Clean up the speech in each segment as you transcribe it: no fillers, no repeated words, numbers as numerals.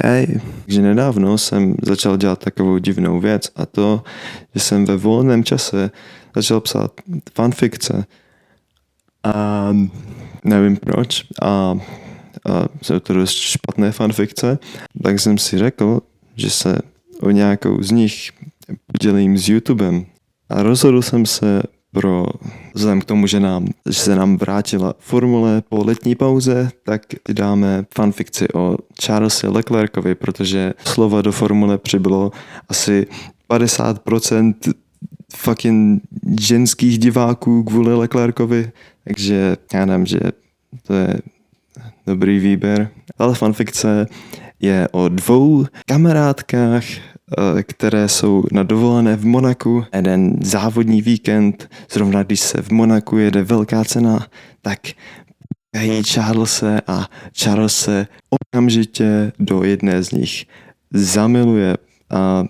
Takže nedávno jsem začal dělat takovou divnou věc a to, že jsem ve volném čase začal psát fanfikce a nevím proč a jsou to dost špatné fanfikce, tak jsem si řekl, že se o nějakou z nich podělím s YouTubem a rozhodl jsem se vzhledem k tomu, že se nám vrátila formule po letní pauze, tak dáme fanfikci o Charlesi Leclercovi, protože slova do formule přibylo asi 50% fucking ženských diváků kvůli Leclercovi, takže já nevím, že to je dobrý výběr. Ale fanfikce je o 2 kamarádkách, které jsou na dovolené v Monaku. Jeden závodní víkend, zrovna když se v Monaku jede velká cena, tak potkají Charlese a Charles se okamžitě do jedné z nich zamiluje a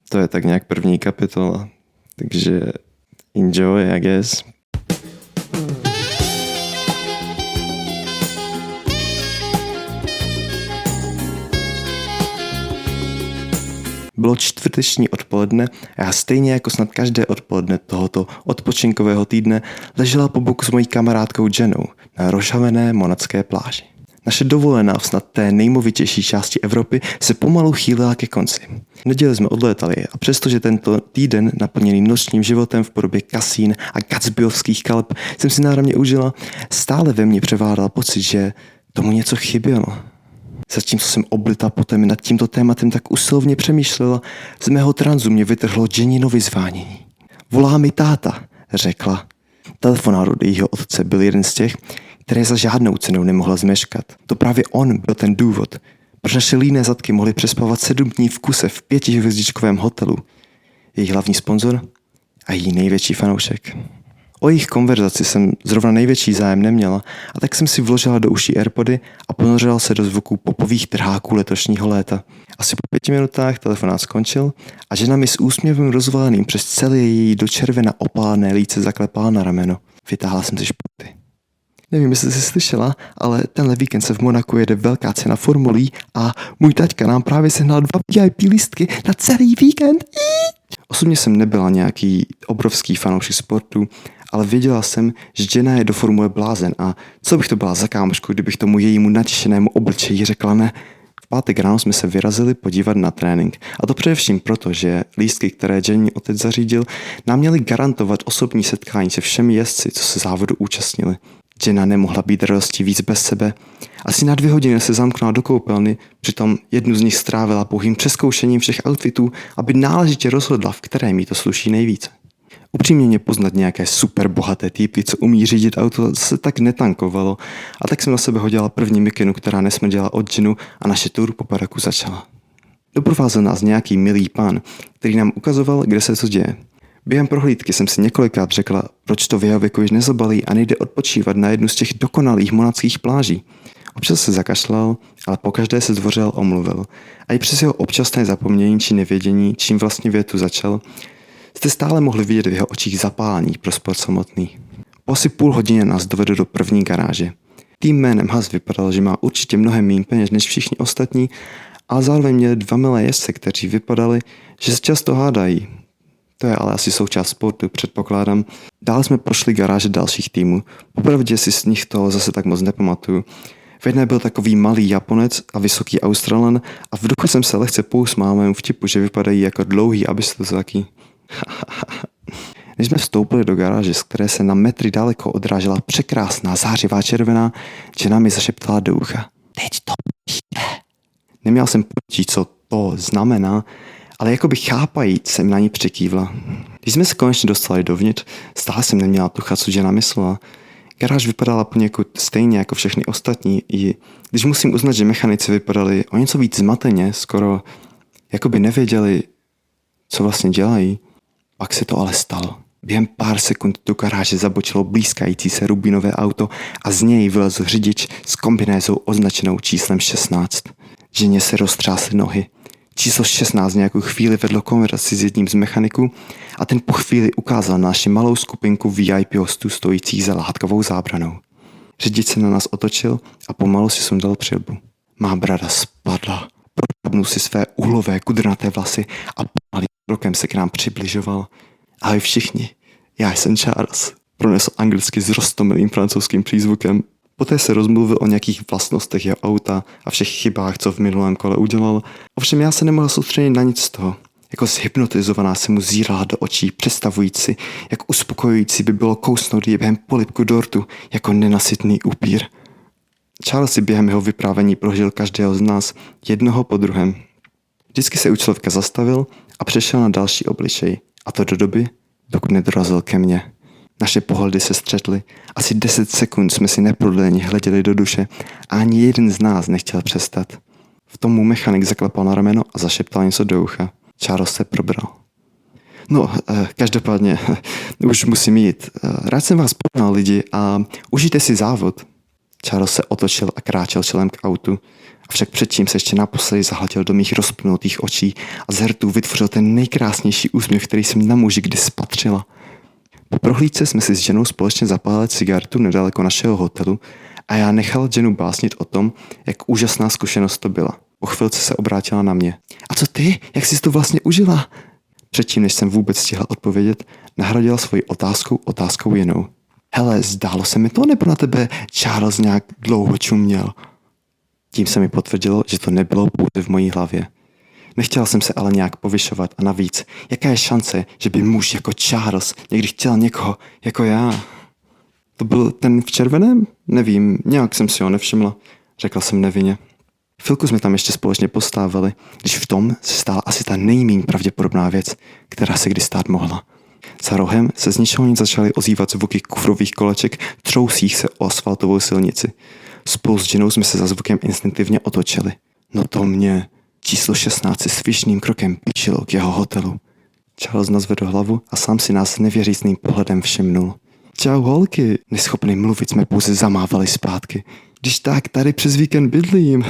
to je tak nějak první kapitola. Takže enjoy, I guess. Bylo čtvrteční odpoledne a já stejně jako snad každé odpoledne tohoto odpočinkového týdne ležela po boku s mojí kamarádkou Jennou na rozhavené monacké pláži. Naše dovolená v snad té nejmovitější části Evropy se pomalu chýlila ke konci. V neděli jsme odlétali a přestože tento týden naplněný nočním životem v podobě kasín a gatsbyovských kalb jsem si náramně užila, stále ve mně převládal pocit, že tomu něco chybělo. Zatímco jsem oblitá potem nad tímto tématem tak usilovně přemýšlela, z mého tranzu mě vytrhlo Jenino vyzvánění. Volá mi táta, řekla. Telefonát od jejího otce byl jeden z těch, které za žádnou cenou nemohla zmeškat. To právě on byl ten důvod, proč naše líné zadky mohly přespávat 7 dní v kuse v 5hvězdičkovém hotelu. Její hlavní sponzor a její největší fanoušek. O jejich konverzaci jsem zrovna největší zájem neměla a tak jsem si vložila do uší AirPody a ponořila se do zvuků popových trháků letošního léta. Asi po 5 minutách telefonát skončil a žena mi s úsměvem rozvaleným přes celé její do červena opálené líce zaklepala na rameno. Vytáhla jsem si športy. Nevím, jestli jsi slyšela, ale tenhle víkend se v Monaku jede velká cena formulí a můj taťka nám právě sehnal 2 VIP lístky na celý víkend. Osobně jsem nebyla nějaký obrovský fanoušek sportu, ale věděla jsem, že Jenna je do formule blázen a co bych to byla za kámošku, kdybych tomu jejímu natěšenému obličeji řekla ne. V pátek ráno jsme se vyrazili podívat na trénink a to především proto, že lístky, které Jenny otec zařídil, nám měly garantovat osobní setkání se všemi jezdci, co se závodu účastnili. Jenna nemohla být radostí víc bez sebe. Asi na 2 hodiny se zamknula do koupelny, přitom jednu z nich strávila pouhým přezkoušením všech outfitů, aby náležitě rozhodla, v kterém jí to sluší nejvíce. Upřímně mě poznat nějaké super bohaté týpy, co umí řídit auto, se tak netankovalo a tak jsem na sebe hodila první mikinu, která nesmrděla od džinu a naše tour po baraku začala. Doprovázel nás nějaký milý pán, který nám ukazoval, kde se co děje. Během prohlídky jsem si několikrát řekla, proč to v jeho věku již nezabalí a nejde odpočívat na jednu z těch dokonalých monackých pláží. Občas se zakašlal, ale pokaždé se zdvořil omluvil. A i přes jeho občasné zapomnění či nevědění, čím vlastně větu začal, jste stále mohli vidět v jeho očích zapálení pro sport samotný. Po asi půl hodině nás dovedl do první garáže. Tým jménem Haas vypadal, že má určitě mnohem méně peněz než všichni ostatní, ale zároveň měli 2 milé jezdce, kteří vypadali, že se často hádají. To je ale asi součást sportu, předpokládám. Dále jsme prošli garáže dalších týmů. Popravdě si z nich toho zase tak moc nepamatuju. V jedné byl takový malý Japonec a vysoký Australan a v duchu jsem se lehce pousmál mému vtipu, že vypadají jako dlouhý Abyssozaki. Než jsme vstoupili do garáže, z které se na metry daleko odrážela překrásná zářivá červená, žena mi zašeptala do ucha. Teď to přijde. Neměl jsem ponětí, co to znamená, ale jakoby chápajíc jsem na ní přikývla. Když jsme se konečně dostali dovnitř, stále jsem neměla tucha, co žena myslela. Garáž vypadala poněkud stejně jako všechny ostatní, i když musím uznat, že mechanici vypadali o něco víc zmateně, skoro jakoby nevěděli, co vlastně dělají. Pak se to ale stalo. Během pár sekund do garáže zabočilo blízkající se rubinové auto a z něj vylezl řidič s kombinézou označenou číslem 16. Ženě se roztřásly nohy. Číslo 16 nějakou chvíli vedlo konverzaci s jedním z mechaniků a ten po chvíli ukázal na naši malou skupinku VIP hostů stojících za látkovou zábranou. Řidič se na nás otočil a pomalu si sundal přilbu. Má brada spadla. Protáhnul si své uhlové kudrnaté vlasy a pomalým krokem se k nám přibližoval. Ahoj všichni, já jsem Charles, pronesl anglicky s roztomilým francouzským přízvukem. Poté se rozmluvil o nějakých vlastnostech jeho auta a všech chybách, co v minulém kole udělal. Ovšem já se nemohl soustředit na nic z toho. Jako zhypnotizovaná se mu zírala do očí, představující, jak uspokojující by bylo kousnout jí během polibku dortu jako nenasytný upír. Charles si během jeho vyprávění prožil každého z nás jednoho po druhém. Vždycky se u člověka zastavil a přešel na další obličej. A to do doby, dokud nedorazil ke mně. Naše pohledy se střetly. Asi 10 sekund jsme si neprodleně hleděli do duše a ani jeden z nás nechtěl přestat. V tom mu mechanik zaklepal na rameno a zašeptal něco do ucha. Charles se probral. No, každopádně, už musím jít. Rád jsem vás poznal, lidi, a užijte si závod. Charles se otočil a kráčel čelem k autu, avšak předtím se ještě naposledy zahleděl do mých rozpnutých očí a z hrtů vytvořil ten nejkrásnější úsměv, který jsem na muži kdy spatřila. Po prohlídce jsme si s ženou společně zapálili cigaretu nedaleko našeho hotelu a já nechal ženu básnit o tom, jak úžasná zkušenost to byla. Po chvilce se obrátila na mě. A co ty? Jak jsi to vlastně užila? Předtím, než jsem vůbec stihla odpovědět, nahradila svoji otázkou jinou. Hele, zdálo se mi to, nebo na tebe Charles nějak dlouho čuměl? Tím se mi potvrdilo, že to nebylo pouze v mojí hlavě. Nechtěla jsem se ale nějak povyšovat a navíc, jaká je šance, že by muž jako Charles někdy chtěl někoho jako já? To byl ten v červeném? Nevím, nějak jsem si ho nevšimla, řekla jsem nevinně. Chvilku jsme tam ještě společně postávali, když v tom se stala asi ta nejméně pravděpodobná věc, která se kdy stát mohla. Za rohem se z ničeho nic začaly ozývat zvuky kufrových koleček trousích se o asfaltovou silnici. Spolu s ženou jsme se za zvukem instinktivně otočili. No to mě. Číslo 16 si svižným krokem píšilo k jeho hotelu. Charles nazvedl hlavu a sám si nás nevěřícným pohledem všimnul. Čau holky, neschopný mluvit jsme pouze zamávali zpátky. Když tak, tady přes víkend bydlím.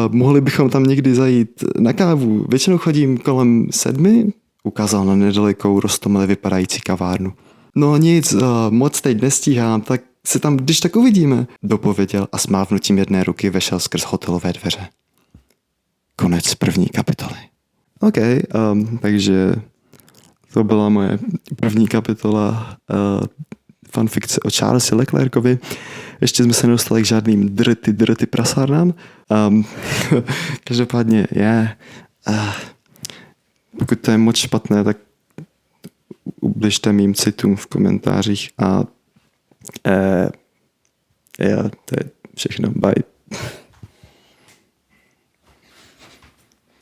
Mohli bychom tam někdy zajít na kávu. Většinou chodím kolem 7. Ukázal na nedalekou roztomile vypadající kavárnu. No nic, moc teď nestíhám, tak se tam když tak uvidíme, dopověděl a s mávnutím jedné ruky vešel skrz hotelové dveře. Konec první kapitoly. OK, takže to byla moje první kapitola fanfikce o Charlesi Leclercovi. Ještě jsme se nedostali k žádným drty prasárnám. Každopádně pokud to je moc špatné, tak ubližte mým citům v komentářích a to je všechno. Bye.